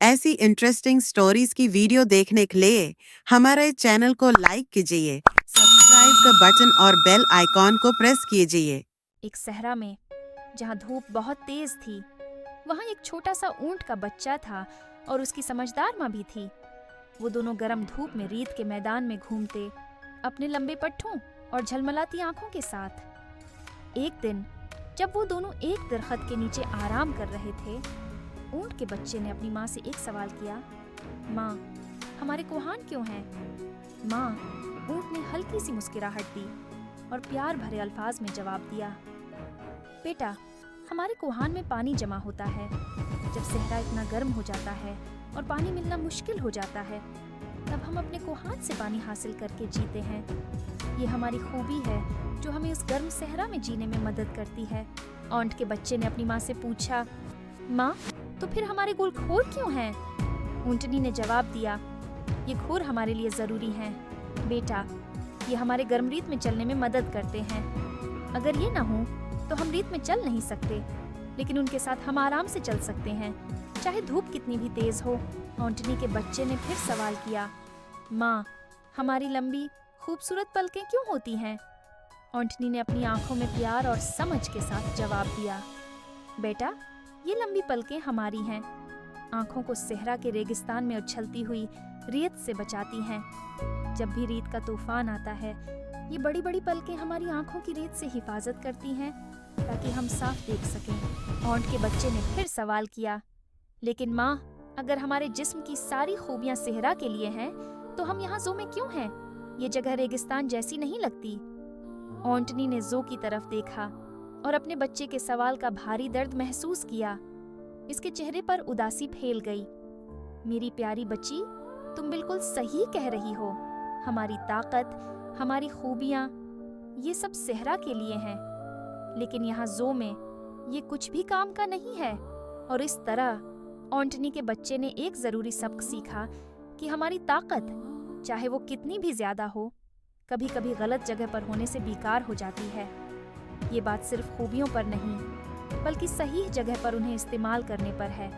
ऐसी interesting stories की video देखने के लिए हमारे चैनल को लाइक कीजिए, सब्सक्राइब का बटन और बेल आइकॉन को प्रेस कीजिए। एक सहरा में जहाँ धूप बहुत तेज थी, वहाँ एक छोटा सा ऊंट का बच्चा था और उसकी समझदार माँ भी थी। वो दोनों गर्म धूप में रेत के मैदान में घूमते, अपने लंबे पट्ठों और झलमलाती आंखों के साथ। एक दिन जब वो दोनों एक दरख्त के नीचे आराम कर रहे थे, ऊंट के बच्चे ने अपनी माँ से एक सवाल किया, माँ, हमारे कोहान क्यों हैं? माँ, ऊंट ने हल्की सी मुस्कुराहट दी और प्यार भरे अल्फाज में जवाब दिया, बेटा, हमारे कोहान में पानी जमा होता है। जब सहरा इतना गर्म हो जाता है और पानी मिलना मुश्किल हो जाता है, तब हम अपने कोहान से पानी हासिल करके जीते हैं। ये हमारी खूबी है जो हमें उस गर्म सहरा में जीने में मदद करती है। ऊंट के बच्चे ने अपनी माँ से पूछा, माँ, तो फिर हमारे गोल खोर क्यों हैं? ऊंटनी ने जवाब दिया, ये खोर हमारे लिए जरूरी हैं। बेटा, ये हमारे गर्म रेत में चलने में मदद करते हैं। अगर ये ना हो तो हम रेत में चल नहीं सकते, लेकिन उनके साथ हम आराम से चल सकते हैं, चाहे धूप कितनी भी तेज हो। ऊंटनी के बच्चे ने फिर सवाल किया, माँ, हमारी लंबी खूबसूरत पलकें क्यों होती हैं? ऊंटनी ने अपनी आंखों में प्यार और समझ के साथ जवाब दिया, बेटा, ये लंबी पलकें हमारी हैं। आंखों को सहरा के रेगिस्तान में उछलती हुई रेत से बचाती हैं। जब भी रेत का तूफान आता है, ये बड़ी बड़ी पलकें हमारी आंखों की रेत से हिफाजत करती हैं ताकि हम साफ देख सकें। ऊंट के बच्चे ने फिर सवाल किया, लेकिन माँ, अगर हमारे जिस्म की सारी खूबियाँ सहरा के लिए हैं, तो हम यहाँ ज़ू में क्यों हैं? ये जगह रेगिस्तान जैसी नहीं लगती। ऊंटनी ने ज़ू की तरफ देखा और अपने बच्चे के सवाल का भारी दर्द महसूस किया। इसके चेहरे पर उदासी फैल गई। मेरी प्यारी बच्ची, तुम बिल्कुल सही कह रही हो। हमारी ताकत, हमारी खूबियाँ, ये सब सहरा के लिए हैं, लेकिन यहाँ ज़ू में ये कुछ भी काम का नहीं है। और इस तरह ऊंटनी के बच्चे ने एक ज़रूरी सबक सीखा कि हमारी ताकत, चाहे वो कितनी भी ज़्यादा हो, कभी कभी गलत जगह पर होने से बेकार हो जाती है। ये बात सिर्फ खूबियों पर नहीं, बल्कि सही जगह पर उन्हें इस्तेमाल करने पर है।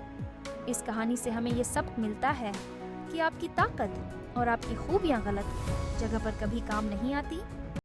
इस कहानी से हमें ये सबक मिलता है कि आपकी ताकत और आपकी खूबियाँ गलत जगह पर कभी काम नहीं आती।